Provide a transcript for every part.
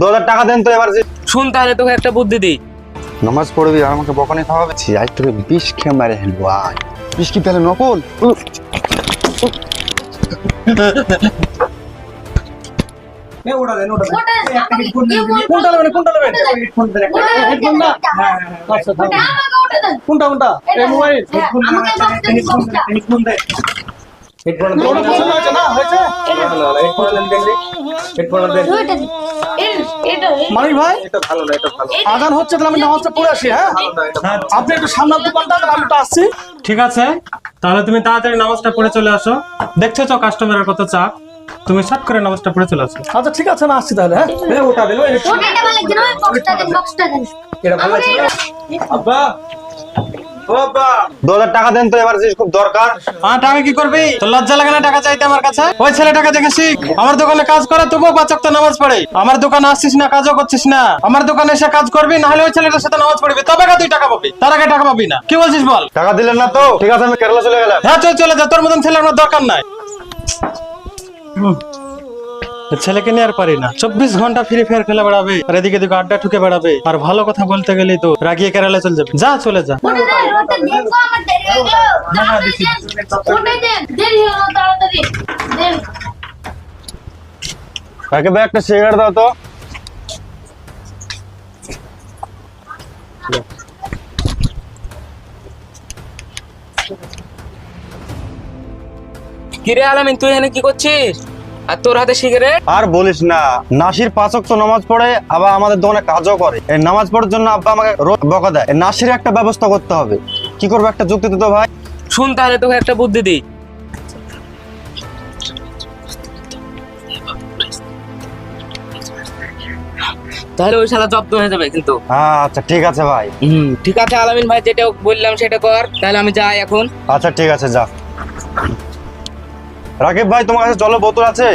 2000 টাকা দেন তো এবার। শুন তাহলে তোকে একটা বুদ্ধি দিই। নামাজ পড়বি আর আমাকে বকানি খাওয়াবে, আজ তোকে বিষ খেয়ে মারে হেলবো। আয় বিষ কি তাহলে নকল? মানিক ভাই আজান হচ্ছে, তাহলে আমি নামাজটা পড়ে আসি। হ্যাঁ আপনি একটু সামনের দোকানটা, আমি একটু আসছি। ঠিক আছে, তাহলে তুমি তাড়াতাড়ি নামাজটা পড়ে চলে আসো। দেখছো তো কাস্টমারের কত চাপ, তুমি শর্ট করে নামাজটা পড়ে চলে আসো। আচ্ছা ঠিক আছে, আমি আসছি তাহলে। হ্যাঁ আব্বা, ও আব্বা, 2000 টাকা দেন তো এবার, খুব দরকার। টাকা কি করবি? তোর লজ্জা লাগে না টাকা চাইতে আমার কাছে? ওই ছেলেটাকে দেখে শিখ। আমার দোকানে কাজ করে তবুও 5 ওয়াক্ত নামাজ পড়ে। আমার দোকানে আসছিস না, কাজও করছিস না। আমার দোকানে এসে কাজ করবি, না হলে ওই ছেলেটার সাথে নামাজ পড়বি, তবে তুই টাকা পাবি। তার আগে টাকা পাবি না। কি বলছিস বল? টাকা দিলেন না তো? ঠিক আছে, আমি কেরালা চলে গেলাম। হ্যাঁ চলে যা, তোর মতন ছেলে আমার দরকার নাই। ছেলেকে নিয়ে আর পারি না, 24 ঘন্টা ফ্রি ফায়ার খেলে বেড়াবে আর এদিকে দিকে আড্ডা ঠুকে বেড়াবে, আর ভালো কথা বলতে গেলেই তো রাগিয়ে কেরালা চলে যাবে। যা চলে যা। কাকে ভাই একটা সিগারেট দাও তো। কিরে আলামিন, তুই এখানে কি করছিস? আর তোর হাতে সিগারেট? আর বলিস না, নাসির 5 ওয়াক্ত নামাজ পড়ে, আবার আমাদের দোকানে কাজও করে। এই নামাজ পড়ার জন্য আব্বা আমাকে রোজ বকা দেয়। এই নাসির একটা ব্যবস্থা করতে হবে। কি করবো, একটা যুক্তি দিতে ভাই। শুন তাহলে তোকে একটা বুদ্ধি দিই। তাহলে ওই শালা জব্দ হয়ে যাবে কিন্তু। আচ্ছা ঠিক আছে ভাই। ঠিক আছে আলামিন ভাই, যেটা বললাম সেটা কর। তাহলে আমি যাই এখন। আচ্ছা ঠিক আছে, যা। রাকিব ভাই, তোমার কাছে জলের বোতল আছে?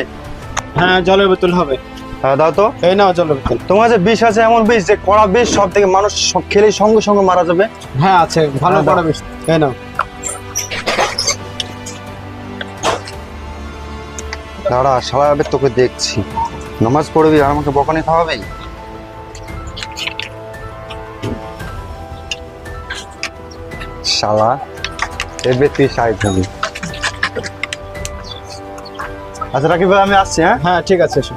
হ্যাঁ জলের বোতল হবে। হ্যাঁ দাও তো। এই নাও জলের বোতল। তোমার কাছে বিষ আছে, এমন বিষ যে কড়া বিষ, সব থেকে মানুষ সব খেলেই সঙ্গে সঙ্গে মারা যাবে? হ্যাঁ আছে, ভালো হ্যাঁ, বড় দাও। বিষ। এই নাও। দাঁড়া, শালা আবে তোকে দেখছি। নামাজ পড়বি আর আমাকে বকানি খাওয়াবি? শালা এবে তুই সাইড হবি। আচ্ছা রাকিব ভাই, আমি আসছি। হ্যাঁ হ্যাঁ ঠিক আছে, এসো।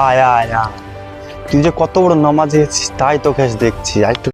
আয় আয় আয়। তুই যে কত বড় নামাজি আছিস তাই তোকে দেখছি। আর একটু